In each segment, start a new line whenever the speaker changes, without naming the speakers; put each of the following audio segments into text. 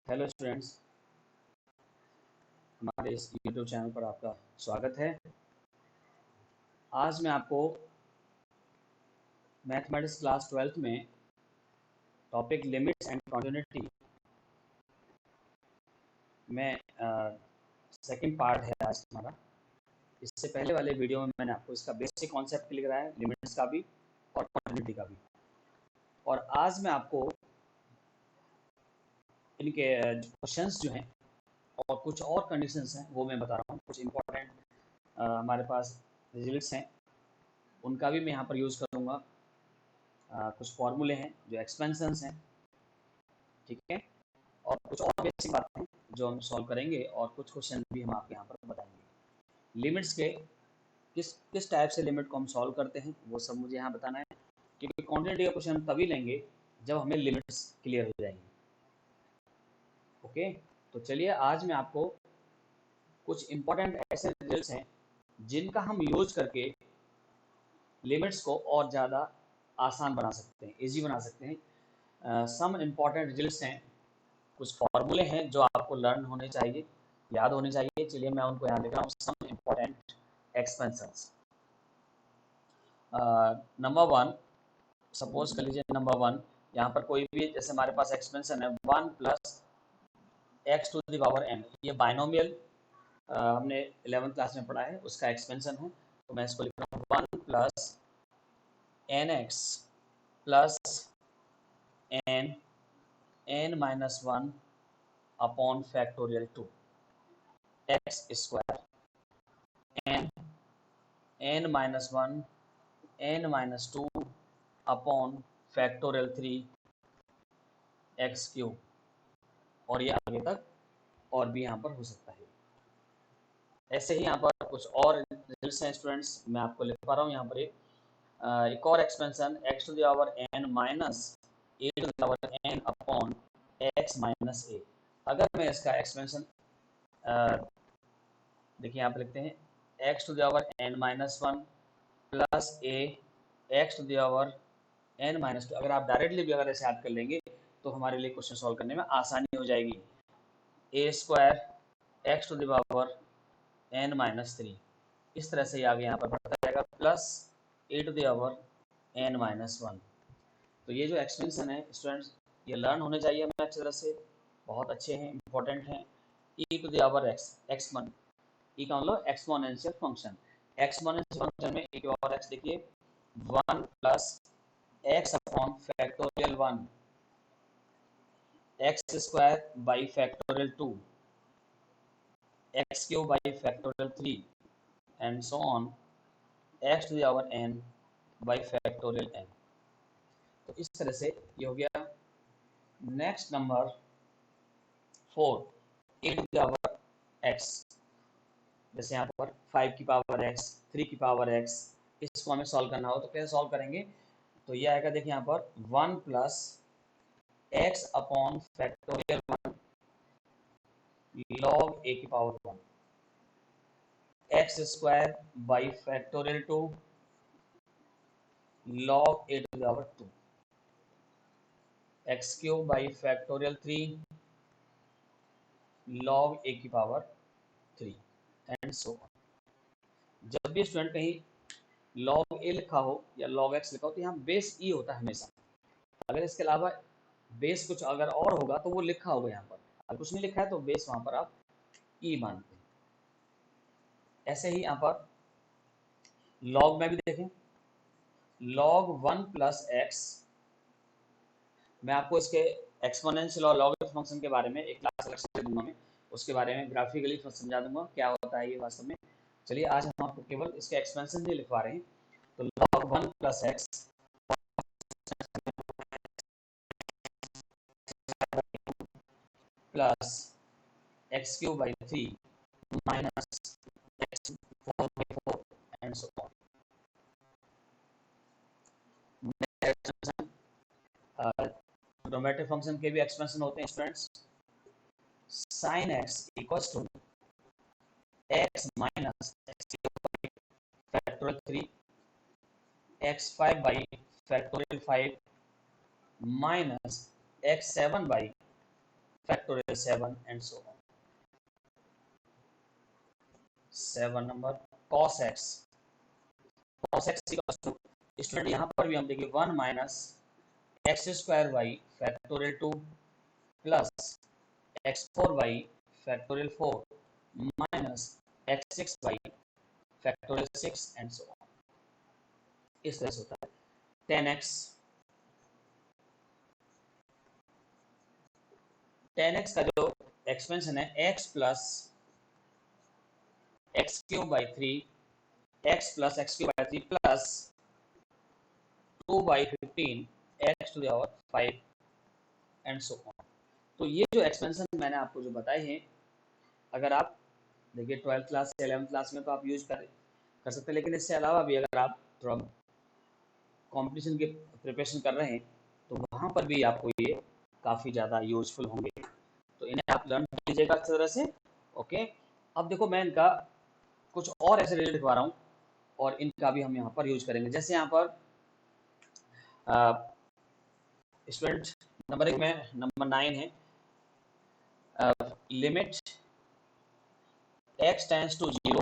Hello students, हमारे इस YouTube channel पर आपका स्वागत है। आज मैं आपको मैथमेटिक्स क्लास 12th में टॉपिक लिमिट्स एंड कॉन्टिन्यूटी में सेकंड पार्ट है आज हमारा। इससे पहले वाले वीडियो में मैंने आपको इसका बेसिक कॉन्सेप्ट क्लियर कराया है, लिमिट्स का भी और कॉन्टिन्यूटी का भी। और आज मैं आपको इनके क्वेश्चंस जो हैं और कुछ और कंडीशंस हैं वो मैं बता रहा हूँ। कुछ इंपॉर्टेंट हमारे पास रिजल्ट्स हैं, उनका भी मैं यहाँ पर यूज़ करूँगा। कुछ फॉर्मूले हैं जो एक्सपेंशंस हैं, ठीक है, और कुछ और बेसिक बातें हैं जो हम सॉल्व करेंगे और कुछ क्वेश्चन भी हम आपके यहाँ पर बताएंगे। लिमिट्स के किस किस टाइप से लिमिट को हम सॉल्व करते हैं वो सब मुझे यहाँ बताना है, क्योंकि क्वांटिटी का क्वेश्चन हम तभी लेंगे जब हमें लिमिट्स क्लियर हो जाएंगी। ओके, तो चलिए आज मैं आपको कुछ इंपॉर्टेंट ऐसे रिजल्ट्स हैं जिनका हम यूज करके लिमिट्स को और ज़्यादा आसान बना सकते हैं, ईजी बना सकते हैं। सम इम्पॉर्टेंट रिजल्ट्स हैं, कुछ फॉर्मूले हैं जो आपको लर्न होने चाहिए, याद होने चाहिए। चलिए मैं उनको यहाँ लिख रहा हूँ, some important expansions. Number one, suppose कर लीजिए नंबर वन, यहाँ पर कोई भी जैसे हमारे पास एक्सपेंशन है 1 plus x to the power n, ये बाइनोमियल हमने 11th क्लास में पढ़ा है, उसका एक्सपेंशन है। तो मैं इसको लिख रहा हूँ 1 plus n x plus n minus one upon factorial 2 x square n minus one n minus two upon factorial 3 x cube, और ये आगे तक और भी यहाँ पर हो सकता है। ऐसे ही यहाँ पर कुछ और रिजल्ट्स हैं स्टूडेंट्स, मैं आपको लिख पा रहा हूँ यहाँ पर एक और expansion x to the power n minus a to the power n upon x minus a. अगर मैं इसका एक्सपेंशन देखिए यहाँ पर लिखते हैं x to the power n minus one plus a x to the power n minus two, अगर आप डायरेक्टली भी अगर ऐसे याद कर लेंगे तो हमारे लिए क्वेश्चन सॉल्व करने में आसानी हो जाएगी। A square x to the power n minus three, इस तरह से आगे यहाँ पर बढ़ता जाएगा, plus a to the power n minus one. तो ये जो एक्सपेंशन है स्टूडेंट्स, ये लर्न होने चाहिए हमें अच्छी तरह से, बहुत अच्छे हैं, इंपॉर्टेंट हैं। E to the power x, x one, e का मतलब एक्सपोनेंशियल फंक्शन। एक्सपोनेंशियल फंक्शन में ई टू पावर एक्स देखिए 1 plus x upon factorial 1 x square by factorial 2 x cube by factorial 3 and so on x to the power n by factorial n. तो इस तरह से ये हो गया। Next number 4, a to the power x, जैसे यहाँ पर 5 की पावर एक्स, 3 की पावर एक्स, इसको हमें सॉल्व करना हो तो कैसे सॉल्व करेंगे? तो ये आएगा देखिए यहाँ पर 1 plus x upon factorial 1 log a की power 1 x square by factorial 2 log a to the power 2 x cube by factorial 3 log a की पावर 3 एंड सो ऑन। जब भी स्टूडेंट कहीं लॉग ए लिखा हो या लॉग एक्स लिखा हो तो यहाँ बेस ई होता है हमेशा। अगर इसके अलावा बेस कुछ अगर और होगा तो वो लिखा होगा यहाँ पर, अगर कुछ नहीं लिखा है तो बेस वहां पर आप ई मानते हैं। ऐसे ही यहाँ पर लॉग में भी देखें, लॉग 1 प्लस एक्स, मैं आपको इसके एक्सपोनेंशियल और लॉगरिथम फंक्शन के बारे में एक क्लास अलग से दूंगा, मैं उसके बारे में ग्राफिकली समझा दूंगा क्या होता है ये वास्तव में। चलिए आज हम आपको केवल इसके एक्सपेंशन ही लिखवा रहे हैं। तो log 1 plus x plus x cube by 3 minus x 4 by 4 and so on. Trigonometric function के भी एक्सपेंशन होते हैं students. sin x equals to x minus x cube factorial 3 x5 by factorial 5 minus x7 by factorial 7 and so on. 7 number cos x equals to, student यहाँ पर भी हम देखिए 1 minus x square by factorial 2 plus x4y factorial 4 minus x6y factorial 6 and so on. इस तरह से होता है 10x का जो एक्सपेंशन है x plus x cube by 3 x plus x cube by 3 plus 2 by 15 x to the power 5 and so on. तो ये जो एक्सपेंशन मैंने आपको जो बताए हैं, अगर आप देखिए 12th क्लास से 11th क्लास में तो आप यूज कर सकते हैं, लेकिन इससे अलावा भी अगर आप थोड़ा कॉम्पिटिशन के प्रिपरेशन कर रहे हैं तो वहाँ पर भी आपको ये काफ़ी ज़्यादा यूजफुल होंगे, तो इन्हें आप लर्न कर लीजिएगा अच्छी तरह से। ओके, अब देखो मैं इनका कुछ और ऐसे रिजल्ट दिखा रहा हूँ और इनका भी हम यहाँ पर यूज करेंगे। जैसे यहाँ पर स्टूडेंट नंबर 1 में नंबर 9 है, limit x tends to 0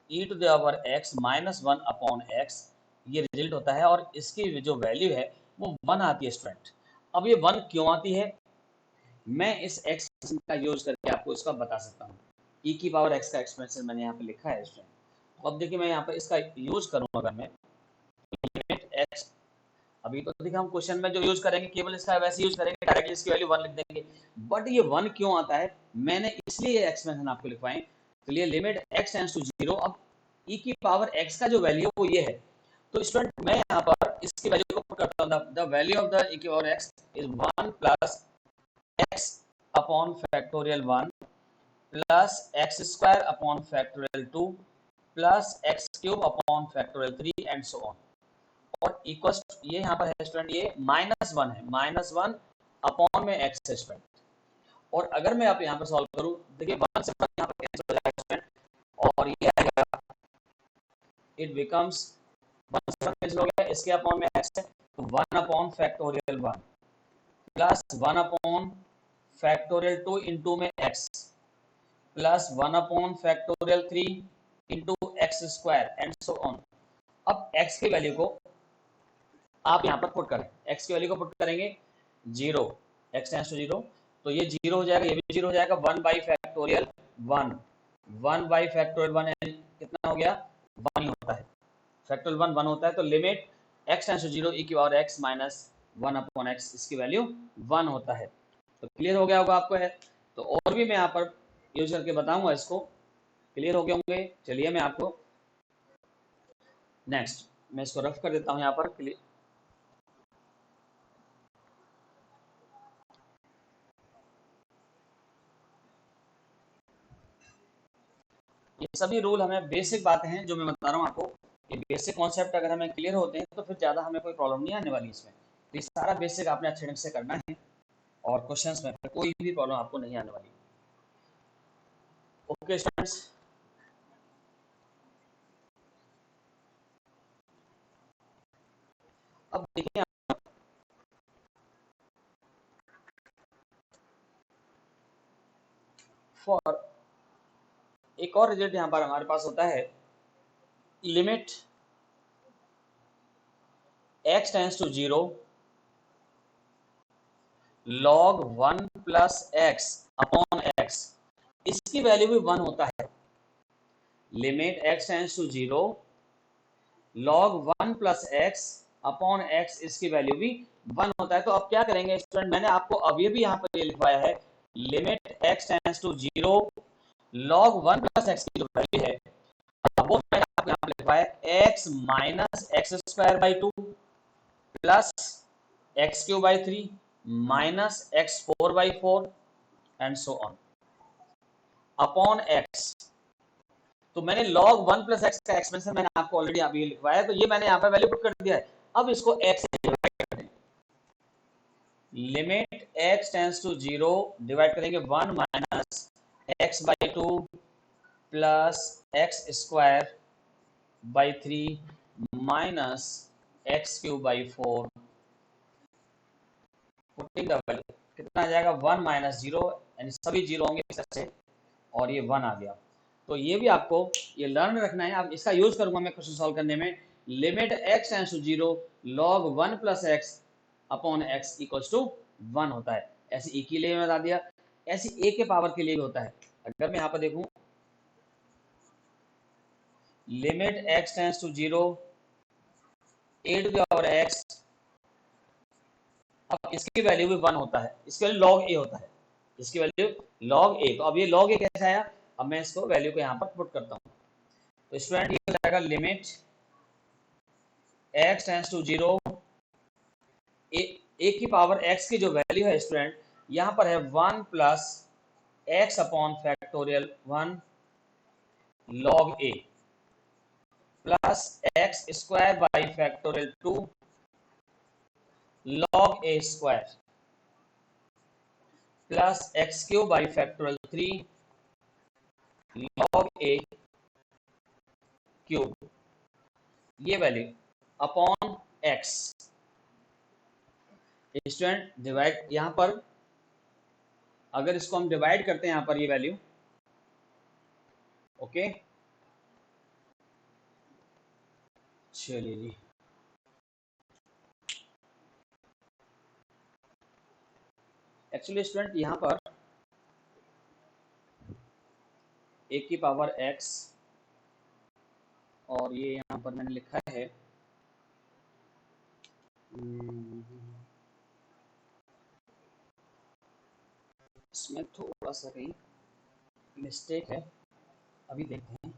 e to the power x minus 1 upon x, ये रिजल्ट होता है और इसकी जो वैल्यू है वो 1 आती है स्टूडेंट। अब ये 1 क्यों आती है, मैं इस एक्सप्रेशन का यूज करके आपको इसका बता सकता हूँ। e की पावर x का एक्सप्रेशन मैंने यहाँ पे लिखा है स्टूडेंट। तो अब देखिए मैं यहाँ पे इसका यूज करूँ, अगर मैं लिमिट x, अभी तो देखिए हम क्वेश्चन में जो यूज करेंगे केवल इसका वैसे यूज करेंगे, डायरेक्टली इसकी वैल्यू 1 लिख देंगे, बट ये 1 क्यों आता है मैंने इसलिए ये एक्सप्रेशन आपको लिखवाएं। तो ये लिमिट x टेंड्स टू 0, अब e की पावर x का जो वैल्यू वो ये है, तो स्टूडेंट मैं यहाँ पर इसकी वैल्यू को पुट करता हूँ, the value of the e की power x is 1 plus x upon factorial 1 plus x square upon factorial 2 plus x cube upon factorial 3 and so on. और इक्वल्स ये यहाँ पर है स्टूडेंट, ये -1 है, -1 अपॉन में x है स्टूडेंट। और अगर मैं आप यहाँ पर सॉल्व करूँ, देखिए 1 से 1 यहाँ पर कैंसिल हो जाएगा स्टूडेंट और ये आएगा, इट बिकम्स 1 से 1 कैंसिल हो गया, इसके अपॉन में x है, तो 1 upon factorial 1 plus 1 upon factorial 2 into में x plus 1 upon factorial 3 into x square and so on. अब x की वैल्यू को आप यहाँ पर पुट करें, x की वैल्यू को पुट करेंगे 0, x टेंड्स टू 0, तो ये 0 हो जाएगा, ये भी 0 हो जाएगा, 1 बाई फैक्टोरियल 1, 1 बाई फैक्टोरियल 1 कितना हो गया, 1 ही होता है, फैक्टोरियल 1 1 होता है, तो limit x tends to 0 e की power x minus 1 upon x, इसकी वैल्यू 1 होता है। तो क्लियर हो गया होगा आपको है, तो और भी मैं यहाँ पर यूज करके बताऊंगा इसको, क्लियर हो गए होंगे। चलिए मैं आपको नेक्स्ट, मैं इसको रफ कर देता हूँ यहाँ पर, क्लियर। ये सभी रूल हमें बेसिक बातें हैं जो मैं बता रहा हूँ आपको, ये बेसिक कॉन्सेप्ट अगर हमें क्लियर होते हैं तो फिर ज़्यादा हमें कोई प्रॉब्लम नहीं आने वाली इसमें। तो ये सारा बेसिक आपने अच्छे ढंग से करना है और क्वेश्चंस में कोई भी प्रॉब्लम आपको नहीं आने वाली। ओके स्टूडेंट्स, अब देखिए फॉर एक और रिजल्ट यहाँ पर हमारे पास होता है, limit x tends to 0 log 1 plus x upon x, इसकी वैल्यू भी 1 होता है। Limit x tends to 0 log 1 plus x upon x, इसकी वैल्यू भी 1 होता है। तो अब क्या करेंगे स्टूडेंट, मैंने आपको अभी भी यहाँ पर ये लिखवाया है, limit x tends to 0 log 1 plus x की जो वैल्यू है वो मैंने आपको यहाँ पर लिखवाया है, x minus x square by 2 plus x cube by 3 minus x 4 by 4 and so on upon x। तो मैंने log 1 प्लस एक्स का एक्सपेंशन मैंने आपको ऑलरेडी अभी लिखवाया है, तो ये मैंने यहाँ पर वैल्यू पुट कर दिया है। अब इसको x से डिवाइड करें, limit x tends to 0 divide करेंगे 1 minus x by 2 plus x square by 3 minus x cube by 4, putting the value कितना आ जाएगा 1 माइनस 0, यानी सभी जीरो होंगे इस तरह से, और ये 1 आ गया। तो ये भी आपको ये लर्न रखना है। आप इसका यूज करूंगा मैं क्वेश्चन सॉल्व करने में। Limit x tends to 0 log 1 plus x upon x equals to 1 होता है। ऐसे e के लिए बता दिया, ऐसे a के पावर के लिए भी होता है। अगर मैं यहाँ पर देखूं limit x tends to 0 a to the power x, अब इसकी वैल्यू भी 1 होता है, इसके वैल्यू log a होता है, इसकी वैल्यू log a। तो अब ये log a कैसे आया, अब मैं इसको वैल्यू को यहाँ पर पुट करता हूँ। तो स्टूडेंट ये हो जाएगा limit x tends to 0 a की पावर x की जो वैल्यू है स्टूडेंट यहाँ पर है 1 plus x upon factorial 1 log a plus x square by factorial 2 log a square plus x cube by factorial 3 log a cube, ये value upon x. Student divide यहां पर अगर इसको हम डिवाइड करते हैं यहां पर ये वैल्यू, ओके चलिए जी, एक्चुअली स्टूडेंट यहां पर एक की पावर x और ये यहां पर मैंने लिखा है इसमें थोड़ा सा कहीं मिस्टेक है, अभी देखते हैं।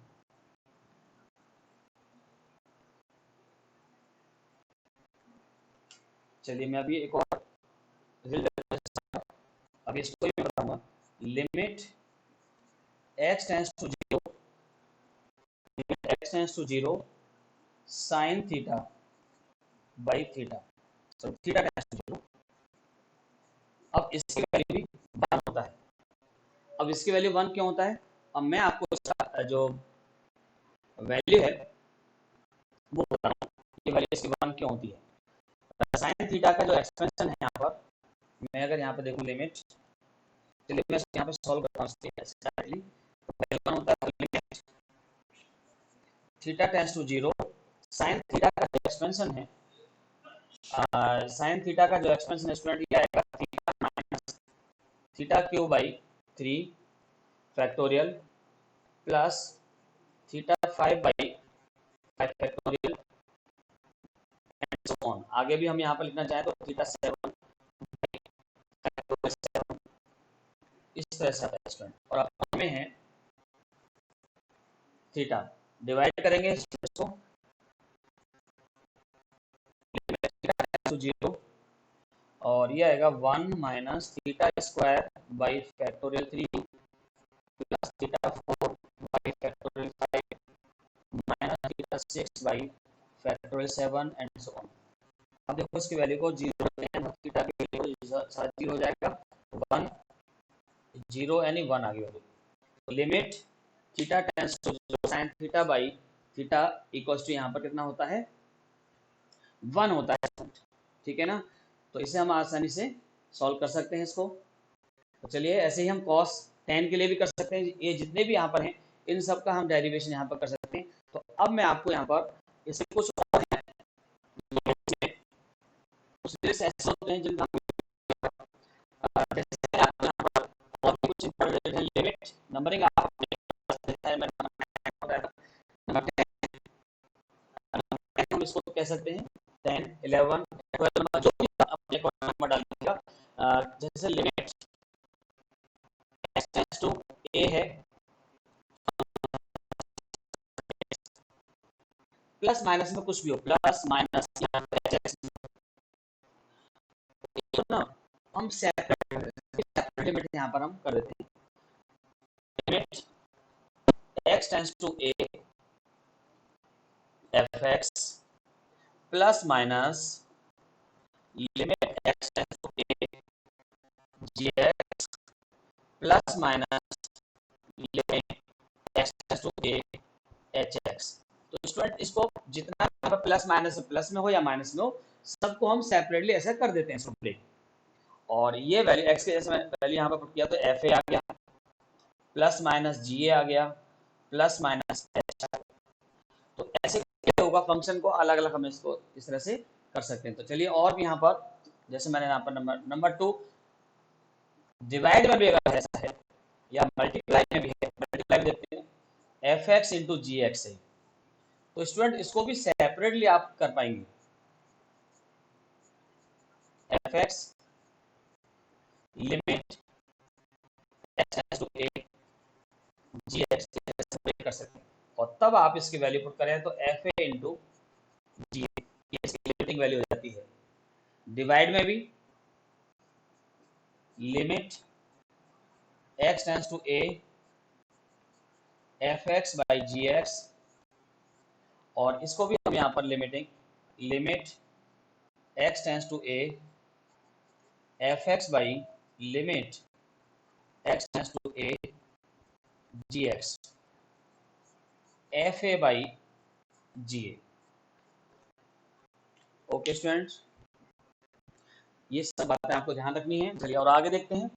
चलिए मैं अभी एक और अभी इसको भी बताऊंगा। Limit x tends to 0 limit x tends to 0 sine theta by theta, so theta tends to 0। अब इसकी वैल्यू भी 1 होता है। अब इसकी वैल्यू 1 क्यों होता है, अब मैं आपको इसका जो वैल्यू है वो बता रहा हूँ, ये वैल्यू इसकी 1 क्यों होती है। साइन थीटा का जो एक्सपेंशन है यहाँ पर, मैं अगर यहाँ पे देखूँ लिमिट, चलिए मैं यहाँ पे सॉल्व करता हूँ स्ट्रेटली। तो होता है limit theta tends to 0 sine theta का जो एक्सपेंशन है, साइन थीटा का जो एक्सपेंशन है स्टूडेंट ये आएगा theta minus theta cube by 3 factorial plus theta 5 by 5 factorial and so on. आगे भी हम यहाँ पर लिखना चाहें तो थीटा 7 इस तरह से आता है स्टूडेंट। और अब हमें है थीटा, डिवाइड करेंगे इसको 0 और ये आएगा 1 minus theta square by factorial 3 plus theta 4 by factorial 5 minus theta 6 by factorial 7 and so on. अब देखो इसकी वैल्यू को 0 थीटा की वैल्यू साथ 0 हो जाएगा, 1 0 यानी 1 आ गई। तो limit theta tends to 0 sine theta by theta equals to यहाँ पर कितना होता है 1 होता है, ठीक है ना। तो इसे हम आसानी से सॉल्व कर सकते हैं इसको। तो चलिए ऐसे ही हम cos 10 के लिए भी कर सकते हैं, ये जितने भी यहाँ पर हैं इन सब का हम डेरिवेशन यहाँ पर कर सकते हैं। तो अब मैं आपको यहाँ पर इसे कुछ और ऐसे होते हैं जिनका जैसे आप यहाँ पर और भी कुछ लिमिट नंबरिंग आप हम इसको कह सकते हैं 10 11 12 जो भी अपने नंबर डाल दीजिएगा। जैसे limit x tends to a है प्लस माइनस में कुछ भी हो, प्लस माइनस या ना हम सेपरेट लिमिट यहाँ पर हम कर देते हैं। Limit x tends to a fx plus minus limit x tends to a gx plus minus limit x tends to a hx। तो स्टूडेंट इसको जितना प्लस माइनस में हो या माइनस में हो सबको हम सेपरेटली ऐसा कर देते हैं इसको ब्रेक। और ये वैल्यू एक्स के जैसे मैंने वैल्यू यहाँ पर पुट किया तो एफ ए आ गया, प्लस माइनस जी ए आ गया, प्लस माइनस एच। तो ऐसे क्या होगा, फंक्शन को अलग अलग हम इसको इस तरह से कर सकते हैं। तो चलिए और भी यहाँ पर जैसे मैंने यहाँ पर नंबर 2 डिवाइड में भी अगर ऐसा है या मल्टीप्लाई में भी है, मल्टीप्लाई देखते हैं f x into g x है, तो स्टूडेंट इसको भी सेपरेटली आप कर पाएंगे। F x limit x to a g x कर सकते हैं, और तब आप इसकी वैल्यू पुट करें तो एफ ए इंटू जी ए, ये इसकी लिमिटिंग वैल्यू हो जाती है। डिवाइड में भी limit x tends to a f x by g x, और इसको भी हम यहाँ पर limiting limit x tends to a f x by limit x tends to a g x f a by g a. Okay students, ये सब बातें आपको ध्यान रखनी है। चलिए और आगे देखते हैं।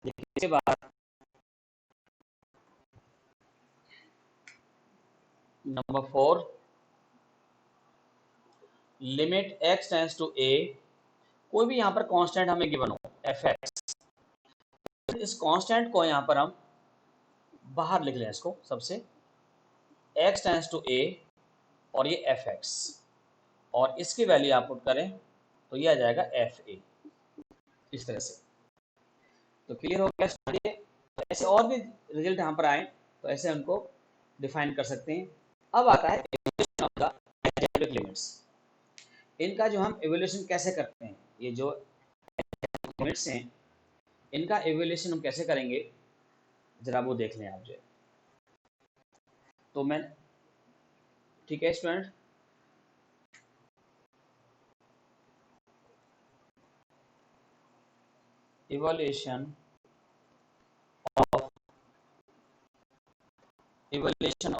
इसके बाद number 4 limit x tends to a, कोई भी यहाँ पर कांस्टेंट हमें गिवन हो एफ एक्स, इस कांस्टेंट को यहाँ पर हम बाहर लिख लें इसको सबसे, एक्स टेंस टू ए और ये एफ एक्स, और इसकी वैल्यू आप पुट करें तो ये आ जाएगा एफ ए, इस तरह से। तो क्लियर हो गया स्टूडेंट? तो ऐसे और भी रिजल्ट यहाँ पर आए तो ऐसे उनको डिफाइन कर सकते हैं। अब आता है evolution of the algebraic limits. इनका जो हम इवोल्यूशन कैसे करते हैं, ये जो लिमिट्स हैं इनका इवोल्यूशन हम कैसे करेंगे, जरा वो देख लें आप जो। तो मैं, ठीक है student, evaluation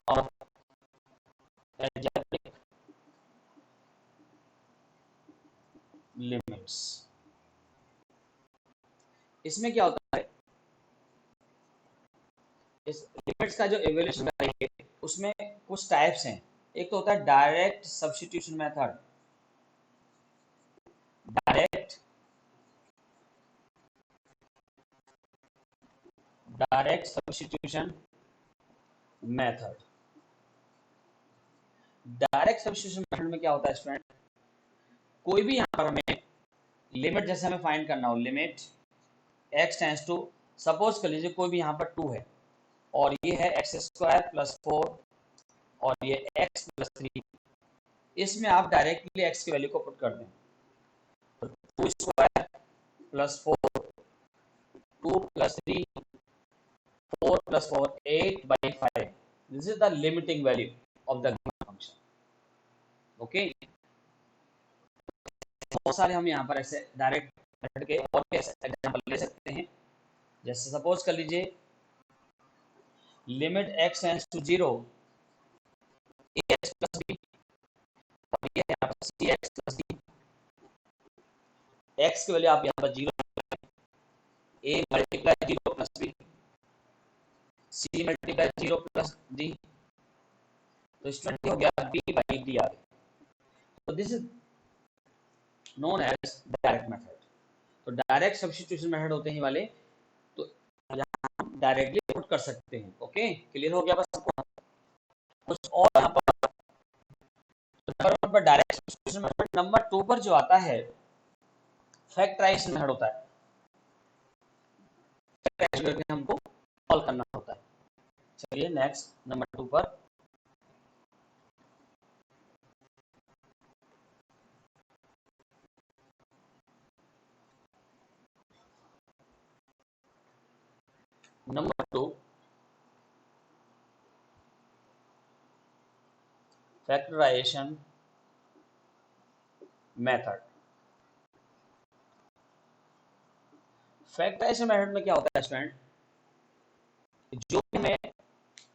of algebraic limits। इसमें क्या होता है, इस लिमिट्स का जो इवैल्यूएशन करेंगे उसमें कुछ टाइप्स हैं। एक तो होता है direct substitution method, direct substitution method. Direct substitution method में क्या होता है स्टूडेंट, कोई भी यहाँ पर हमें लिमिट जैसे हमें फाइंड करना हो, limit x tends to, suppose कर लीजिए कोई भी यहाँ पर 2 है और ये है एक्स स्क्वायर प्लस 4 और ये एक्स प्लस 3, इसमें आप डायरेक्टली एक्स की वैल्यू को पुट कर दें, तो 2 square plus 4 2 plus 3 4 plus 4 8 by 5, this is the limiting value of the function। Okay, बहुत सारे हम यहाँ पर ऐसे डायरेक्ट मेथड के और भी ऐसे एग्जांपल ले सकते हैं। जैसे सपोज कर लीजिए limit x tends to 0 ax plus b, और ये है आपका cx plus d, x की वैल्यू आप यहाँ पर 0, a multiply 0 plus b, c multiply 0 plus d, तो स्टूडेंट हो गया b बाई d आ गया। तो this is known as direct method. तो डायरेक्ट सब्स्टिट्यूशन मेथड होते हैं वाले, तो यहाँ हम डायरेक्टली पुट कर सकते हैं। ओके, क्लियर हो गया बस सबको? कुछ और यहाँ पर नंबर 1 पर डायरेक्ट सब्स्टिट्यूशन मेथड, नंबर 2 पर जो आता है फैक्टराइजेशन मेथड होता है, फैक्टराइज करके हमको सॉल्व करना होता है। चलिए नेक्स्ट नंबर 2 पर, number 2 factorization method. Factorization method में क्या होता है स्टूडेंट, जो भी मैं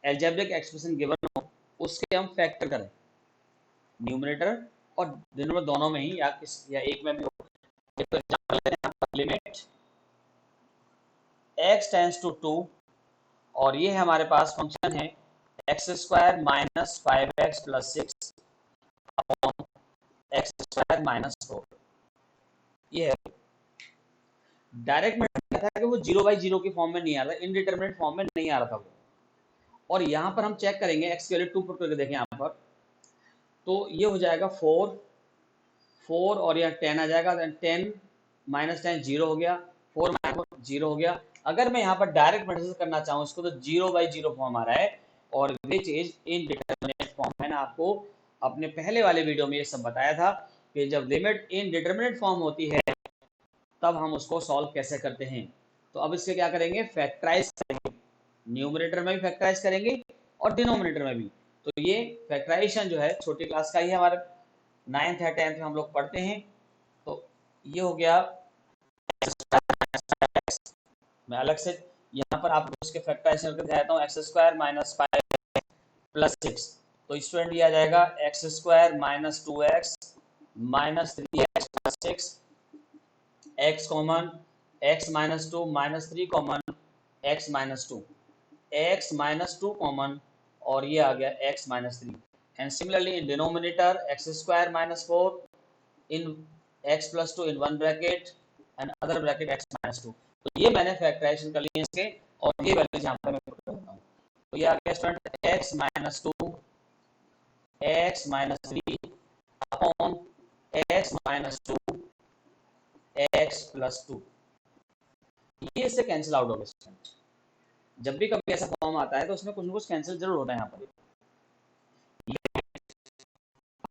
एल्जेब्रिक एक्सप्रेशन गिवन हो उसके हम फैक्टर करें, न्यूमरेटर और डिनोमिनेटर दोनों में ही, या एक में भी हो। लिमिट x टेंड्स टू 2 और ये है हमारे पास फंक्शन है x square minus 5x plus 6 upon x square minus 4। ये है डायरेक्ट में क्या था कि वो 0/0 की फॉर्म में नहीं आ रहा, इनडिटरमिनेट फॉर्म में नहीं आ रहा था वो। और यहाँ पर हम चेक करेंगे x की वैल्यू 2 पर करके देखें यहाँ पर, तो ये हो जाएगा 4 और यहाँ 10 आ जाएगा, 10 माइनस 10 0 हो गया, 4 माइनस 0 हो गया। अगर मैं यहाँ पर डायरेक्ट मेथड करना चाहूँ इसको तो 0/0 फॉर्म आ रहा है और विच इज इनडिटरमिनेट फॉर्म। मैंने आपको अपने पहले वाले वीडियो में ये सब बताया था कि जब लिमिट इनडिटरमिनेट फॉर्म होती है तब हम उसको सॉल्व कैसे करते हैं। तो अब इसके क्या करेंगे, फैक्टराइज करेंगे, न्यूमरेटर में भी फैक्टराइज करेंगे और डिनोमिनेटर में भी। तो ये फैक्टराइजेशन जो है छोटी क्लास का ही है, हमारे 9th या 10th में हम लोग पढ़ते हैं। तो ये हो गया, मैं अलग से यहाँ पर आपको उसके फैक्टराइजेशन करके दिखाता हूँ, एक्स स्क्वायर माइनस 5 प्लस 6। तो स्टूडेंट ये आ जाएगा x square minus 2x minus 3x plus 6, x common, x minus 2 minus 3 common, x minus 2, x minus 2 common और ये आ गया x minus 3। And similarly in denominator x square minus 4 in x plus 2 in one bracket and other bracket x minus 2। तो ये मैंने factorisation कर लिए इसके और ये वैल्यूज यहाँ पर मैं पुट करता हूँ। तो ये आ गया student x minus 2 x minus 3 upon x minus 2 x plus 2। ये इससे कैंसिल आउट हो गया स्टूडेंट। जब भी कभी ऐसा फॉर्म आता है तो उसमें कुछ ना कुछ कैंसिल जरूर होता है यहाँ पर।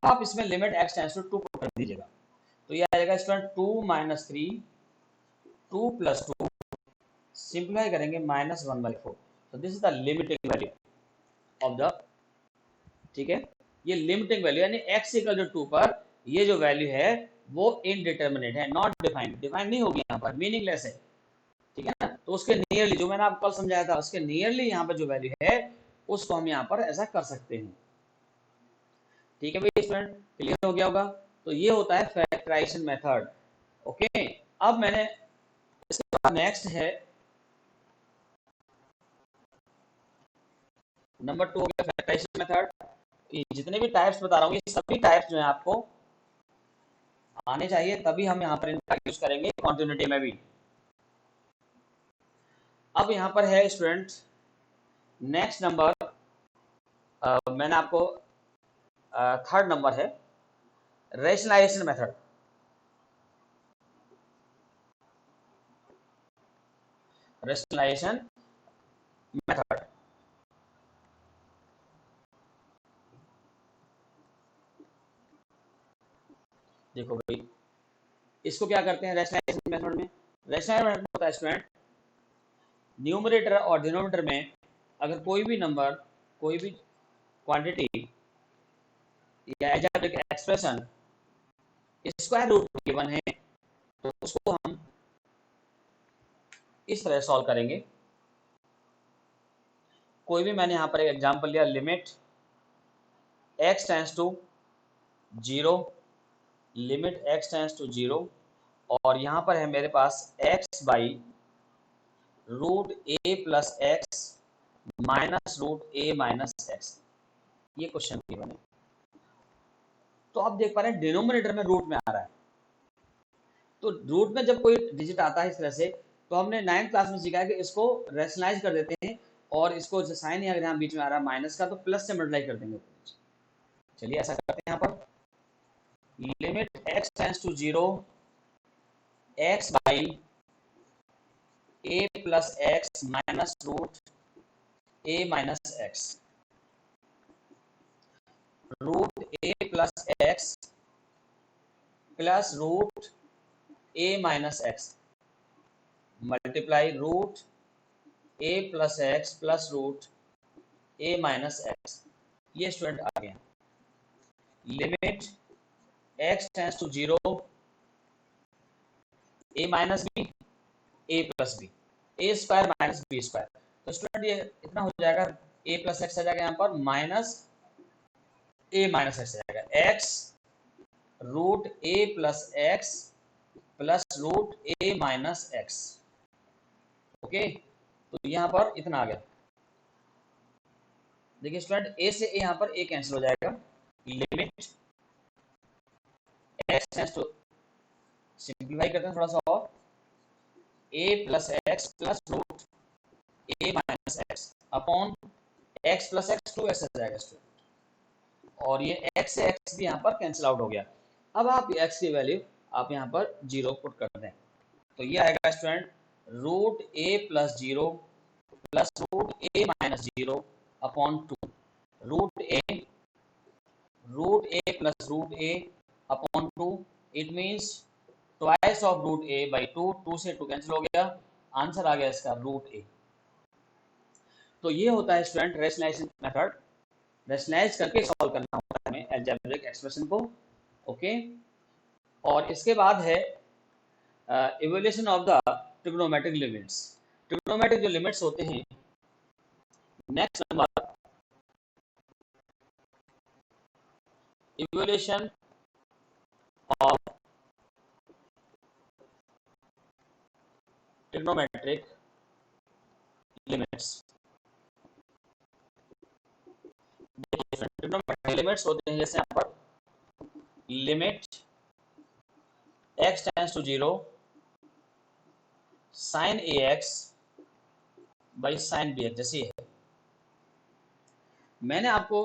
आप इसमें लिमिट x टेंड्स टू 2 कर दीजिएगा, तो ये आ जाएगा स्टूडेंट 2 माइनस 3 2 प्लस 2 सिंप्लीफाई करेंगे माइनस 1/4। तो this is the limiting value of the, ठीक है, ये लिमिटिंग वैल्यू यानी x इक्वल टू 2 पर ये जो वैल्यू है वो इनडिटरमिनेट है, नॉट डिफाइंड, डिफाइंड नहीं होगी यहाँ पर, मीनिंगलेस है, ठीक है ना। तो उसके नियरली जो मैंने आपको कल समझाया था उसके नियरली यहाँ पर जो वैल्यू है उसको हम यहाँ पर ऐसा कर सकते हैं। ठीक है भाई स्टूडेंट, क्लियर हो गया होगा। तो ये होता है फैक्टराइजेशन मेथड। ओके, अब मैंने इसके बाद नेक्स्ट है नंबर 2 हो गया फैक्टराइजेशन मेथड। जितने भी टाइप्स बता रहा हूँ ये सभी टाइप्स जो है आपको आने चाहिए, तभी हम यहाँ पर इनका यूज करेंगे कॉन्टिन्यूटी में भी। अब यहाँ पर है स्टूडेंट नेक्स्ट नंबर, मैंने आपको थर्ड नंबर है रेशनलाइजेशन मेथड। रेशनलाइजेशन मेथड, देखो भाई इसको क्या करते हैं रेशनलाइजेशन मेथड में। रेशनलाइजेशन मेथड होता है स्टूडेंट, न्यूमरेटर और डिनोमिनेटर में अगर कोई भी नंबर, कोई भी क्वांटिटी या algebraic expression square root given है तो उसको हम इस तरह सॉल्व करेंगे। कोई भी, मैंने यहाँ पर एक एग्जांपल लिया, limit x tends to 0, limit x tends to 0 और यहाँ पर है मेरे पास x by root a plus x minus root a minus x, ये क्वेश्चन गिवन है। तो आप देख पा रहे हैं डिनोमिनेटर में रूट में आ रहा है, तो रूट में जब कोई डिजिट आता है इस तरह से तो हमने 9th क्लास में सीखा है कि इसको रेशनलाइज कर देते हैं और इसको जो साइन है अगर यहाँ बीच में आ रहा है माइनस का तो प्लस से मल्टीप्लाई कर देंगे। चलिए ऐसा करते हैं, यहाँ पर limit x tends to 0 x by a plus x minus root a minus x, root a plus x plus root a minus x multiply root a plus x plus root a minus x. ये student आ गया। Limit x tends to 0 a minus b a plus b, a square minus b square. तो student ये इतना हो जाएगा ए plus x आ जाएगा यहाँ पर माइनस ए माइनस एक्स आ जाएगा, x root a plus x plus root a minus x. Okay, तो यहाँ पर इतना आ गया। देखिए स्टूडेंट, ए से ए यहाँ पर ए कैंसिल हो जाएगा, limit x tends to, simplify करते हैं थोड़ा सा और, a plus x plus root a minus x upon x plus x 2x आ जाएगा स्टूडेंट, और ये x से x भी यहाँ पर कैंसिल आउट हो गया। अब आप x की वैल्यू आप यहाँ पर 0 पुट कर दें, तो ये आएगा student root a plus 0 plus root a minus 0 upon 2, root a plus root a upon 2, it means twice of root a by 2, 2 से 2 कैंसिल हो गया, आंसर आ गया इसका रूट ए। तो ये होता है स्टूडेंट रेशनलाइजेशन मेथड, रेशनलाइज करके सॉल्व करना होता है हमें अलजेब्रिक एक्सप्रेशन को। ओके, और इसके बाद है evaluation of the trigonometric limits. Trigonometric जो लिमिट्स होते हैं, next number evaluation of trigonometric limits. Trigonometric limits होते हैं जैसे यहाँ पर limit x tends to 0 sine a x by sine b x, जैसी है मैंने आपको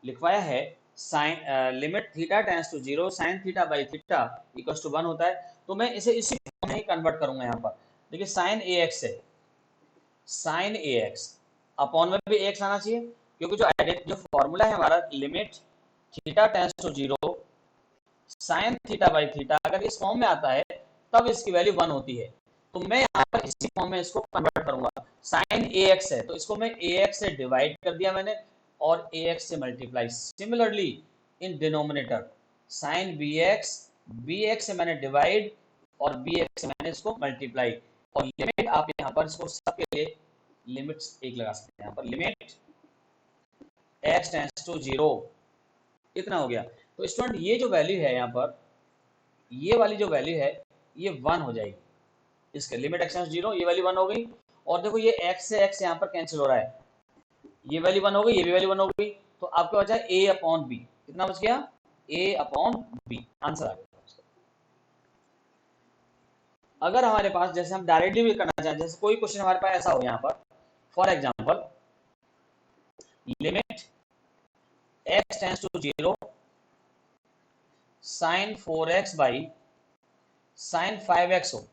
लिखवाया है sine limit theta tends to 0 sine theta by theta equals to 1 होता है, तो मैं इसे इसी फॉर्म में ही कन्वर्ट करूंगा। यहाँ पर देखिए साइन ए एक्स है, साइन ए एक्स अपॉन में भी एक्स आना चाहिए, क्योंकि जो फॉर्मूला है हमारा limit theta tends to 0 sine theta by theta, अगर इस फॉर्म में आता है तब इसकी वैल्यू 1 होती है, तो मैं यहाँ पर इसी फॉर्म में इसको कन्वर्ट करूंगा। साइन ए एक्स है तो इसको मैं ए एक्स से डिवाइड कर दिया मैंने और ए एक्स से multiply. Similarly in denominator sine b x से मैंने डिवाइड और बी एक्स से मैंने इसको मल्टीप्लाई, और लिमिट आप यहाँ पर इसको सबके लिए लिमिट्स एक लगा सकते हैं। यहाँ पर लिमिट एक्स टेंड्स टू 0 इतना हो गया। तो स्टूडेंट ये जो वैल्यू है यहाँ पर, ये वाली जो वैल्यू है ये 1 हो जाएगी, इसके लिमिट एक्स टेंड्स 0 ये वैल्यू 1 हो गई, और देखो ये x से x यहाँ पर कैंसिल हो रहा है, ये वैल्यू 1 हो गई, ये भी वैल्यू 1 हो गई, तो आपके बचा a अपॉन बी, कितना बच गया a अपॉन बी, आंसर आ गया। अगर हमारे पास जैसे हम डायरेक्टली भी करना चाहें, जैसे कोई क्वेश्चन हमारे पास ऐसा हो यहाँ पर, for example limit x tends to 0 sine 4x by sine 5x हो,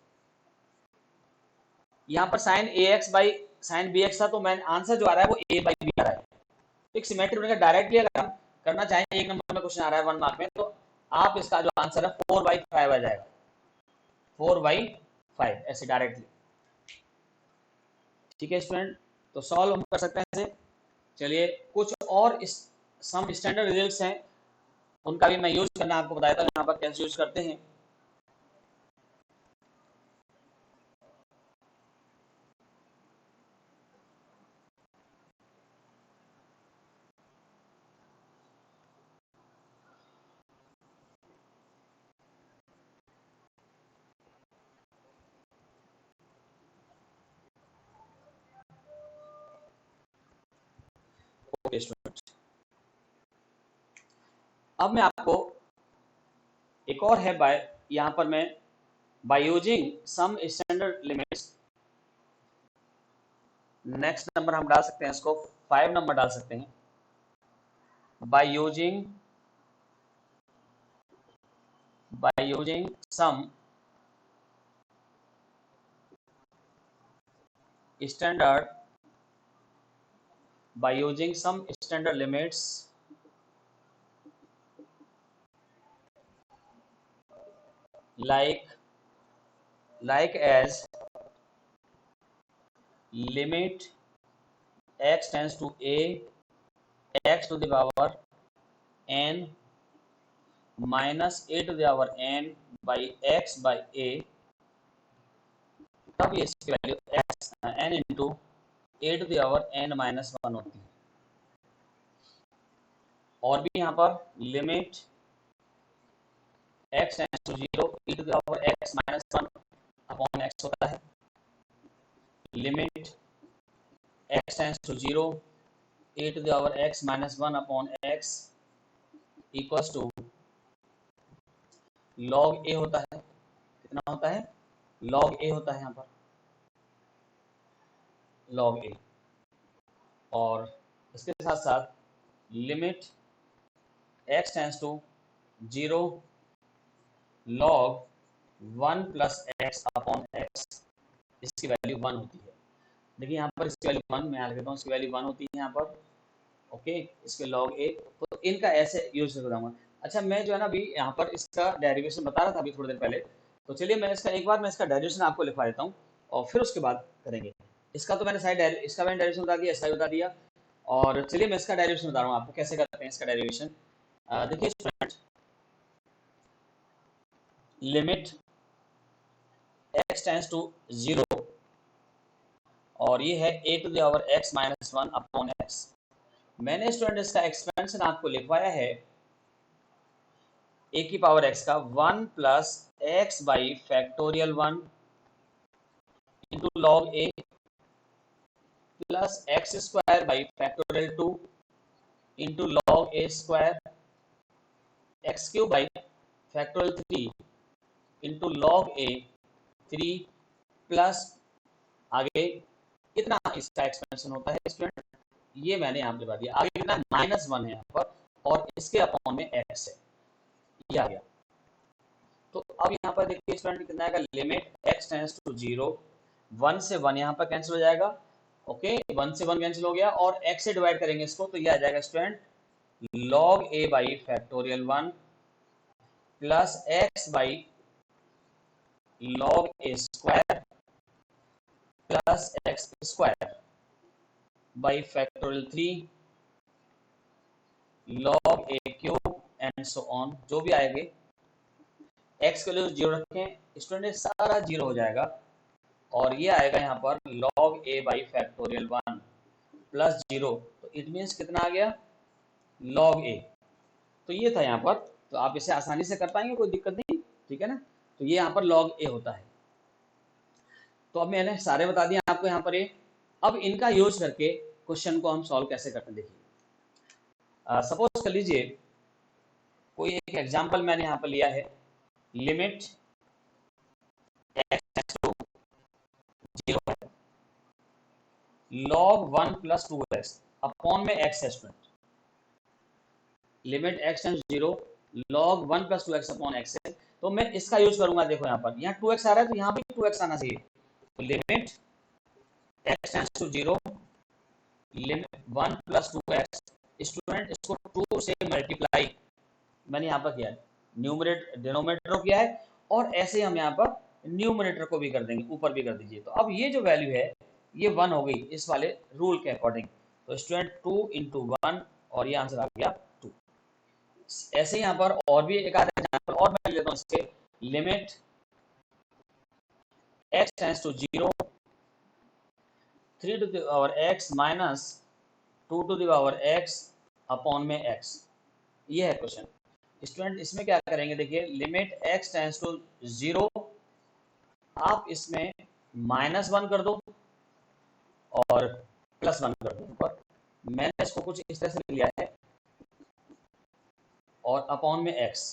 यहाँ पर sine a x by sine b x था, तो मैं आंसर जो आ रहा है वो ए बाई बी आ रहा है। तो एक सिमेट्री बनेगा। डायरेक्टली अगर हम करना चाहें, एक नंबर में क्वेश्चन आ रहा है 1 मार्क में, तो आप इसका जो आंसर है 4/5 आ जाएगा, 4/5 ऐसे डायरेक्टली। ठीक है स्टूडेंट, तो सॉल्व हम कर सकते हैं ऐसे। चलिए कुछ और इस सम स्टैंडर्ड रिजल्ट्स हैं, उनका भी मैं यूज करना आपको बताया था यहाँ पर कैसे यूज करते हैं। ओके स्टूडेंट, अब मैं आपको एक और है बाय, यहाँ पर मैं by using some standard limits, next number हम डाल सकते हैं, इसको 5 नंबर डाल सकते हैं। By using some standard by using some standard limits like as limit x tends to a x to the power n minus a to the power n by x by a, तब ये इसकी value x n into a to the power n minus 1 होती है। और भी यहाँ पर limit x tends to 0 e to the power x minus 1 upon x होता है। Limit x tends to 0 e to the power x minus 1 upon x equals to log a होता है। कितना होता है? log a होता है यहाँ पर, log a। और इसके साथ साथ limit x tends to 0 log 1 plus x upon x, इसकी वैल्यू 1 होती है। देखिए यहाँ पर इसकी वैल्यू 1, मैं यहाँ लिखता हूँ, इसकी वैल्यू 1 होती है यहाँ पर। ओके, इसके log a, तो इनका ऐसे यूज कराऊंगा। अच्छा, मैं जो है ना अभी यहाँ पर इसका डेरिवेशन बता रहा था अभी थोड़ी देर पहले, तो चलिए मैं इसका एक बार मैं इसका डेरिवेशन आपको लिखवा देता हूँ और फिर उसके बाद करेंगे। इसका तो मैंने इसका मैंने डेरिवेशन बता दिया, इसका भी बता दिया। और चलिए मैं इसका डेरिवेशन बता रहा हूँ आपको कैसे करते हैं इसका डेरिवेशन। देखिए student, limit x tends to 0 और ये है a to the power x minus 1 upon x। मैंने स्टूडेंट इसका एक्सपेंशन आपको लिखवाया है a की पावर x का 1 plus x by factorial 1 into log a plus x square by factorial 2 into log a square x cube by factorial 3 into log a 3 plus आगे कितना इसका एक्सपेंशन होता है स्टूडेंट, ये मैंने यहाँ पे बता दिया। आगे कितना -1 है यहाँ पर और इसके अपॉन में x है, ये आ गया। तो अब यहाँ पर देखिए स्टूडेंट कितना आएगा, लिमिट x टेंड्स टू 0, 1 से 1 यहाँ पर कैंसिल हो जाएगा। ओके, 1 से 1 कैंसिल हो गया और x से डिवाइड करेंगे इसको, तो ये आ जाएगा student log a by factorial 1 plus x by log a square plus x square by factorial 3 log a cube and so on, जो भी आएंगे। x के लिए 0 रखें स्टूडेंट, सारा 0 हो जाएगा और ये आएगा यहाँ पर log a by factorial 1 plus 0, तो इट मीन्स कितना आ गया log a। तो ये था यहाँ पर, तो आप इसे आसानी से कर पाएंगे, कोई दिक्कत नहीं, ठीक है ना। तो ये यहाँ पर log a होता है। तो अब मैंने सारे बता दिए आपको यहाँ पर ये। अब इनका यूज करके क्वेश्चन को हम सॉल्व कैसे करते हैं, देखिए। सपोज कर लीजिए कोई एक एग्जांपल मैंने यहाँ पर लिया है, लिमिट x टू 0 है, log 1 प्लस 2x अपॉन में x है student. Limit x tends 0 log 1 plus 2x upon x है, तो मैं इसका यूज करूंगा। देखो यहाँ पर यहाँ 2x आ रहा है तो यहाँ भी 2x आना चाहिए। तो limit x tends to 0 limit 1 plus 2x, student इसको 2 से मल्टीप्लाई मैंने यहाँ पर किया है, न्यूमरेटर डिनोमिनेटर को किया है और ऐसे ही हम यहाँ पर न्यूमरेटर को भी कर देंगे, ऊपर भी कर दीजिए। तो अब ये जो वैल्यू है ये 1 हो गई इस वाले रूल के अकॉर्डिंग। तो स्टूडेंट 2 इंटू 1 और ये आंसर आ गया 2। ऐसे ही यहाँ पर और भी एक आधा एग्जांपल और मैं लेता हूँ इसके, limit x tends to 0 3 to the power x minus 2 to the power x upon में x, ये है क्वेश्चन। स्टूडेंट इसमें क्या करेंगे, देखिए लिमिट x टेंड्स टू 0, आप इसमें -1 कर दो और +1 कर दो। पर मैंने इसको कुछ इस तरह से लिया है और अपॉन में x,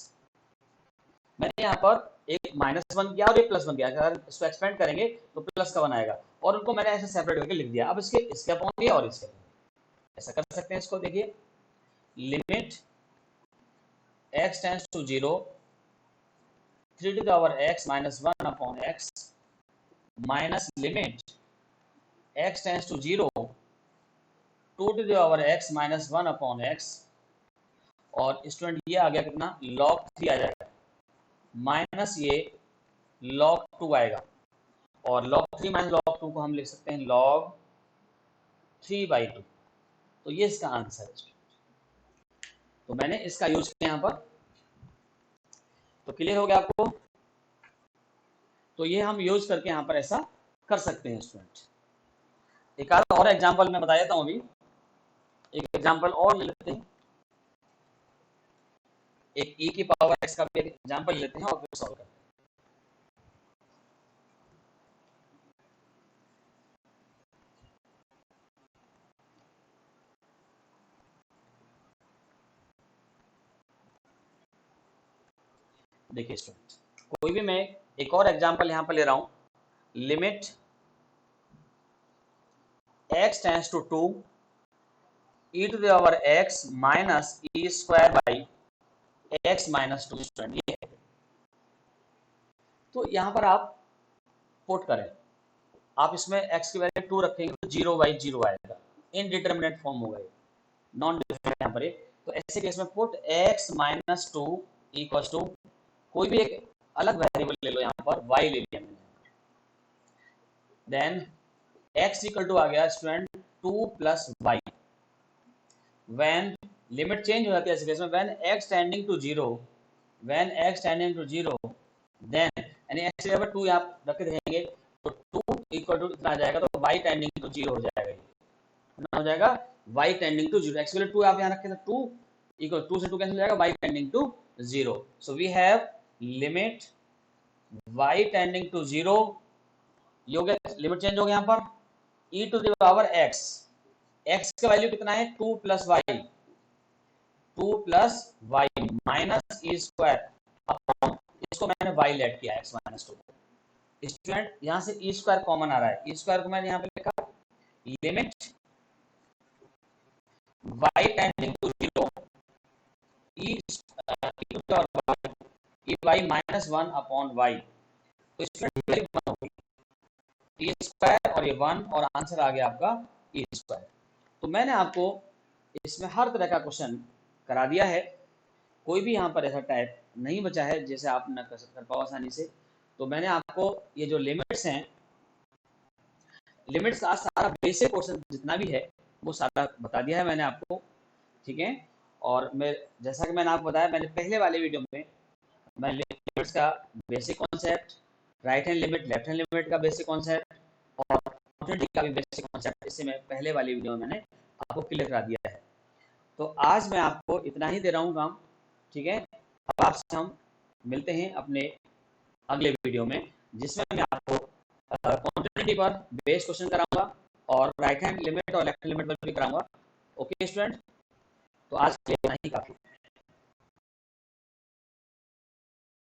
मैंने यहाँ पर एक -1 किया और एक +1 किया। अगर इसको एक्सपेंड करेंगे तो प्लस का 1 आएगा और उनको मैंने ऐसे सेपरेट करके लिख दिया। अब इसके अपॉन दिया और इसके ऐसा कर सकते हैं इसको। देखिए limit x tends to 0 3 to the power x minus 1 upon x minus limit x tends to 0 2 to the power x minus 1 upon x, और स्टूडेंट ये आ गया कितना log 3 आ जाएगा, माइनस ये log 2 आएगा और log 3 माइनस log 2 को हम लिख सकते हैं log 3/2। तो ये इसका आंसर है। तो मैंने इसका यूज किया यहाँ पर, तो क्लियर हो गया आपको। तो ये हम यूज करके यहाँ पर ऐसा कर सकते हैं स्टूडेंट। एक आध और एग्जांपल मैं बता देता हूँ। अभी एक एग्जांपल और ले लेते हैं, एक e की पावर x का भी एग्जांपल लेते हैं और फिर सॉल्व करते हैं। देखिए स्टूडेंट, कोई भी मैं एक और एग्जांपल यहाँ पर ले रहा हूँ, limit x tends to 2 e to the power x minus e square by x minus 2 student, ये है। तो यहाँ पर आप पुट करें, आप इसमें x की वैल्यू 2 रखेंगे तो 0/0 आएगा, इनडिटरमिनेट फॉर्म होगा, नॉन डिफरेंट यहाँ पर। तो ऐसे केस में put x minus 2 equals to कोई भी एक अलग वेरिएबल ले लो, यहाँ पर y ले लिया मैंने, देन x इक्वल टू आ गया student 2 plus Y. When limit change हो जाती है ऐसे केस में, when x tending to 0, when x tending to 0, then यानी x की जगह 2 यहाँ रख के देखेंगे तो 2 इक्वल टू इतना आ जाएगा, तो y टेंडिंग टू 0 हो जाएगा, कितना हो जाएगा y टेंडिंग टू 0। x की वैल्यू 2 आप यहाँ रखें तो 2 इक्वल 2 से 2 कैंसिल हो जाएगा, y tending to 0। So we have limit y tending to 0, ये हो गया, लिमिट चेंज हो गया यहाँ पर, e to the power x, x का वैल्यू कितना है 2 plus y, 2 plus y minus e square, इसको मैंने y लेट किया x माइनस 2। स्टूडेंट यहाँ से ई स्क्वायर कॉमन आ रहा है, ई स्क्वायर को मैंने यहाँ पे लिखा limit y tending to 0 E Y minus 1 upon y, तो स्टूडेंट वैल्यू 1 होगी, ई स्क्वायर और ये 1 और आंसर आ गया आपका ई स्क्वायर। तो मैंने आपको इसमें हर तरह का क्वेश्चन करा दिया है, कोई भी यहाँ पर ऐसा टाइप नहीं बचा है जैसे आप न कर पाओ आसानी से। तो मैंने आपको ये जो लिमिट्स हैं, लिमिट्स का सारा बेसिक क्वेश्चन जितना भी है वो सारा बता दिया है मैंने आपको, ठीक है। और मैं जैसा कि मैंने आपको बताया, मैंने पहले वाले वीडियो में मैं लिमिट्स का basic concept, right hand limit, left hand limit का बेसिक कॉन्सेप्ट और कंटिन्यूटी का भी बेसिक कॉन्सेप्ट, इससे मैं पहले वाली वीडियो में मैंने आपको क्लियर करा दिया है। तो आज मैं आपको इतना ही दे रहा हूँ काम, ठीक है। अब आपसे हम मिलते हैं अपने अगले वीडियो में, जिसमें मैं आपको कंटिन्यूटी पर बेस क्वेश्चन कराऊंगा और राइट हैंड लिमिट और लेफ्ट हैंड लिमिट पर भी कराऊंगा। ओके स्टूडेंट, तो आज के लिए इतना ही काफी।